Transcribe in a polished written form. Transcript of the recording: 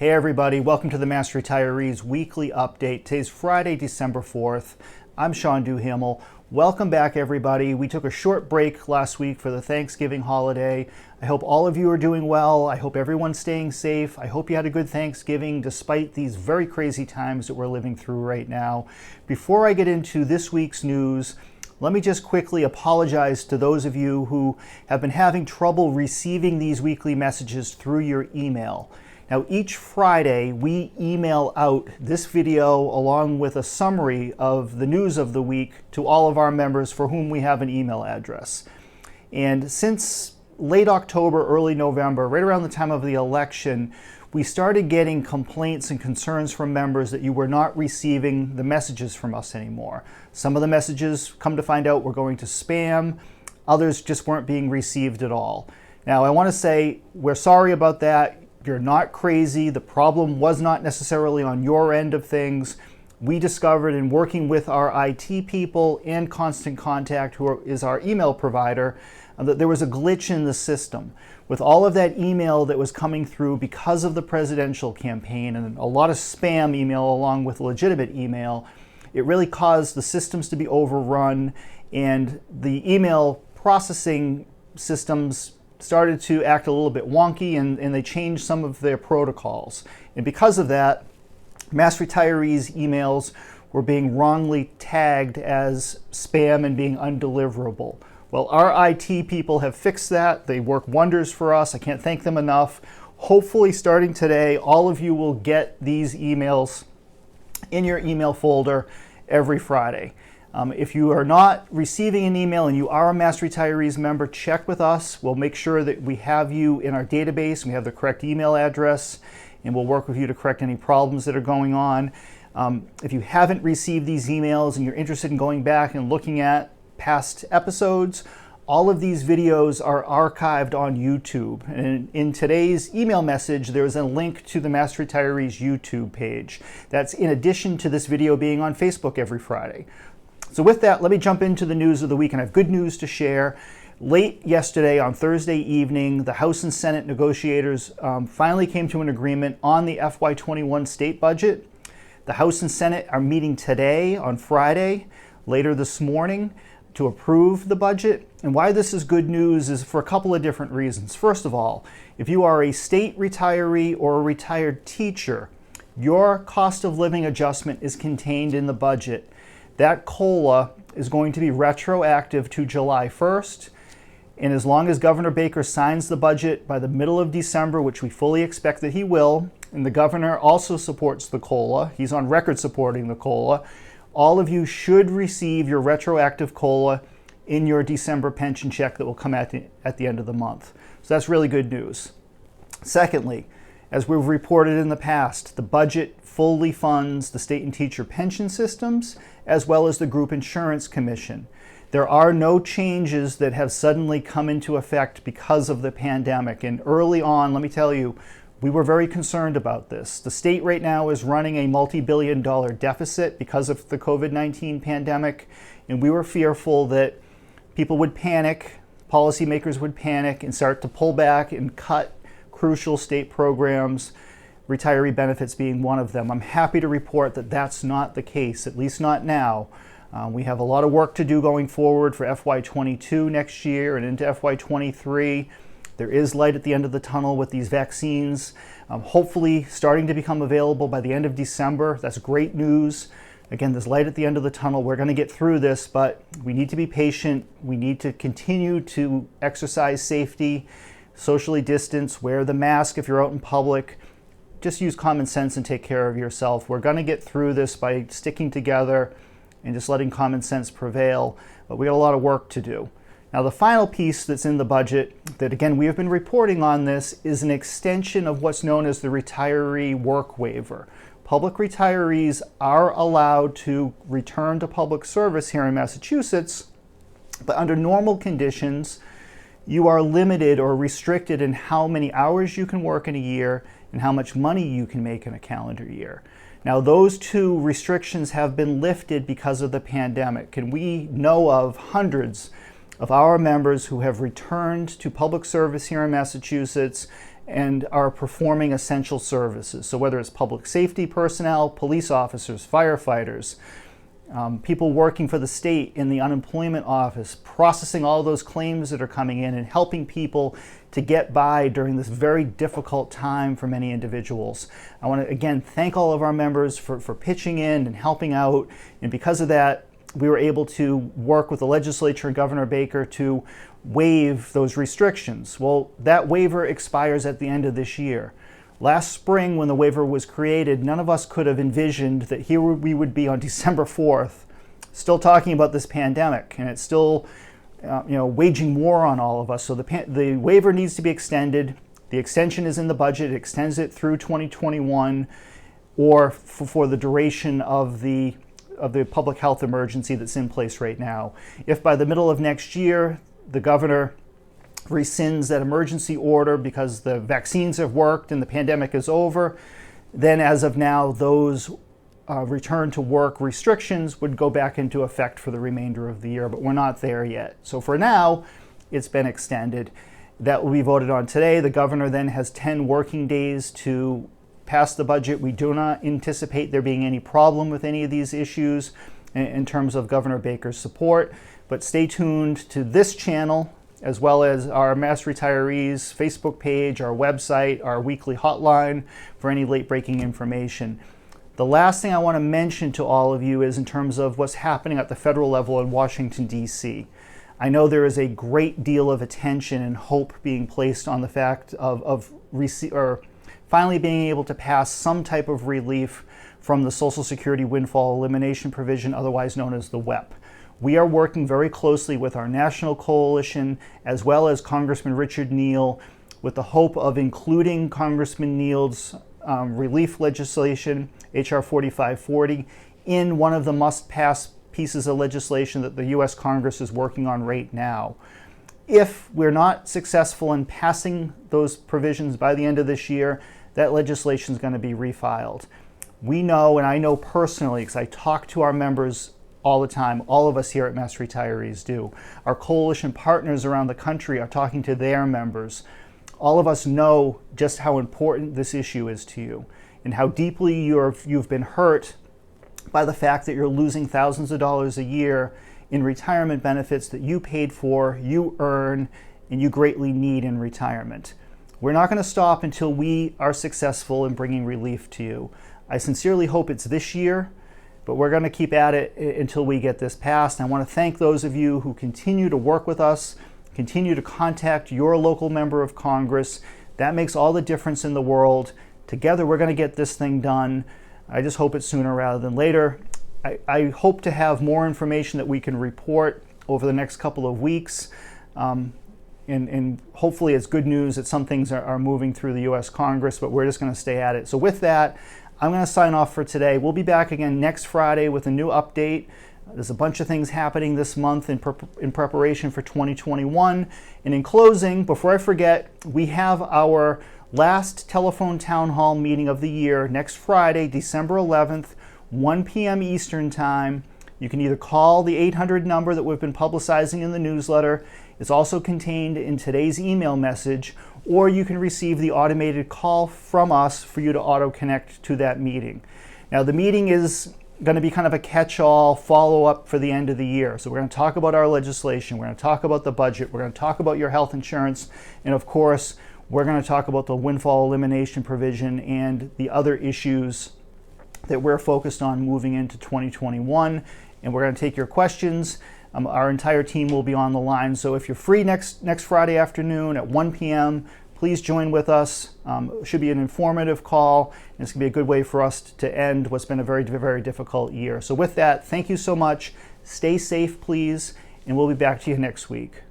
Hey everybody, welcome to the Master Retirees Weekly Update. Today's Friday, December 4th. I'm Sean Duhamel. Welcome back everybody. We took a short break last week for the Thanksgiving holiday. I hope all of you are doing well. I hope everyone's staying safe. I hope you had a good Thanksgiving despite these very crazy times that we're living through right now. Before I get into this week's news, let me just quickly apologize to those of you who have been having trouble receiving these weekly messages through your email. Now, each Friday, we email out this video along with a summary of the news of the week to all of our members for whom we have an email address. And since late October, early November, right around the time of the election, we started getting complaints and concerns from members that you were not receiving the messages from us anymore. Some of the messages, come to find out, were going to spam. Others just weren't being received at all. Now, I want to say we're sorry about that. You're not crazy. The problem was not necessarily on your end of things. We discovered in working with our IT people and Constant Contact, who is our email provider, that there was a glitch in the system. With all of that email that was coming through because of the presidential campaign and a lot of spam email along with legitimate email, it really caused the systems to be overrun, and the email processing systems started to act a little bit wonky, and they changed some of their protocols. And because of that, Mass Retirees emails were being wrongly tagged as spam and being undeliverable. Well, our IT people have fixed that. They work wonders for us. I can't thank them enough. Hopefully, starting today, all of you will get these emails in your email folder every Friday. If you are not receiving an email and you are a Mass Retirees member, check with us. We'll make sure that we have you in our database and we have the correct email address, and we'll work with you to correct any problems that are going on. If you haven't received these emails and you're interested in going back and looking at past episodes, all of these videos are archived on YouTube. And in today's email message, there's a link to the Mass Retirees YouTube page. That's in addition to this video being on Facebook every Friday. So with that, let me jump into the news of the week, and I have good news to share. Late yesterday, on Thursday evening, the House and Senate negotiators finally came to an agreement on the FY21 state budget. The House and Senate are meeting today on Friday, later this morning, to approve the budget. And why this is good news is for a couple of different reasons. First of all, if you are a state retiree or a retired teacher, your cost of living adjustment is contained in the budget. That COLA is going to be retroactive to July 1st. And as long as Governor Baker signs the budget by the middle of December, which we fully expect that he will, and the governor also supports the COLA, he's on record supporting the COLA, all of you should receive your retroactive COLA in your December pension check that will come at the end of the month. So that's really good news. Secondly, as we've reported in the past, the budget fully funds the state and teacher pension systems, as well as the Group Insurance Commission. There are no changes that have suddenly come into effect because of the pandemic. And early on, let me tell you, we were very concerned about this. The state right now is running a multi-billion-dollar deficit because of the COVID-19 pandemic, and we were fearful that people would panic, policymakers would panic and start to pull back and cut crucial state programs, retiree benefits being one of them. I'm happy to report that that's not the case, at least not now. We have a lot of work to do going forward for FY22 next year and into FY23. There is light at the end of the tunnel with these vaccines, hopefully starting to become available by the end of December. That's great news. Again, there's light at the end of the tunnel. We're going to get through this, but we need to be patient. We need to continue to exercise safety, socially distance, wear the mask if you're out in public. Just use common sense and take care of yourself. We're going to get through this by sticking together and just letting common sense prevail, but we got a lot of work to do. Now, the final piece that's in the budget that, again, we have been reporting on this is an extension of what's known as the retiree work waiver. Public retirees are allowed to return to public service here in Massachusetts, but under normal conditions, you are limited or restricted in how many hours you can work in a year and how much money you can make in a calendar year. Now, those two restrictions have been lifted because of the pandemic, and we know of hundreds of our members who have returned to public service here in Massachusetts and are performing essential services. So whether it's public safety personnel, police officers, firefighters, people working for the state in the unemployment office, processing all those claims that are coming in and helping people to get by during this very difficult time for many individuals. I want to again thank all of our members for pitching in and helping out, and because of that, we were able to work with the legislature and Governor Baker to waive those restrictions. Well, that waiver expires at the end of this year. Last spring, when the waiver was created, none of us could have envisioned that here we would be on December 4th, still talking about this pandemic, and it's still waging war on all of us. So the waiver needs to be extended. The extension is in the budget. It extends it through 2021 or for the duration of the public health emergency that's in place right now. If by the middle of next year, the governor rescinds that emergency order because the vaccines have worked and the pandemic is over, then as of now, those return to work restrictions would go back into effect for the remainder of the year, but we're not there yet. So for now, it's been extended. That will be voted on today. The governor then has 10 working days to pass the budget. We do not anticipate there being any problem with any of these issues in terms of Governor Baker's support, but stay tuned to this channel as well as our Mass Retirees Facebook page, our website, our weekly hotline for any late-breaking information. The last thing I want to mention to all of you is in terms of what's happening at the federal level in Washington, D.C. I know there is a great deal of attention and hope being placed on the fact of finally being able to pass some type of relief from the Social Security windfall elimination provision, otherwise known as the WEP. We are working very closely with our national coalition as well as Congressman Richard Neal with the hope of including Congressman Neal's relief legislation, H.R. 4540, in one of the must-pass pieces of legislation that the U.S. Congress is working on right now. If we're not successful in passing those provisions by the end of this year, that legislation is going to be refiled. We know, and I know personally, because I talk to our members all the time, all of us here at Mass Retirees do. Our coalition partners around the country are talking to their members. All of us know just how important this issue is to you and how deeply you've been hurt by the fact that you're losing thousands of dollars a year in retirement benefits that you paid for, you earn, and you greatly need in retirement. We're not going to stop until we are successful in bringing relief to you. I sincerely hope it's this year, but we're going to keep at it until we get this passed. I want to thank those of you who continue to work with us, continue to contact your local member of Congress. That makes all the difference in the world. Together, we're going to get this thing done. I just hope it's sooner rather than later. I hope to have more information that we can report over the next couple of weeks. And hopefully it's good news that some things are moving through the U.S. Congress, but we're just going to stay at it. So with that, I'm going to sign off for today. We'll be back again next Friday with a new update. There's a bunch of things happening this month in preparation for 2021. And in closing, before I forget, we have our last telephone town hall meeting of the year next Friday, December 11th, 1 p.m. Eastern Time. You can either call the 800 number that we've been publicizing in the newsletter. It's also contained in today's email message, or you can receive the automated call from us for you to auto-connect to that meeting. Now, the meeting is going to be kind of a catch-all follow-up for the end of the year. So we're going to talk about our legislation, we're going to talk about the budget, we're going to talk about your health insurance, and of course, we're going to talk about the windfall elimination provision and the other issues that we're focused on moving into 2021. And we're going to take your questions. Our entire team will be on the line. So if you're free next Friday afternoon at 1 p.m., please join with us. It should be an informative call, and it's going to be a good way for us to end what's been a very, very difficult year. So with that, thank you so much. Stay safe, please, and we'll be back to you next week.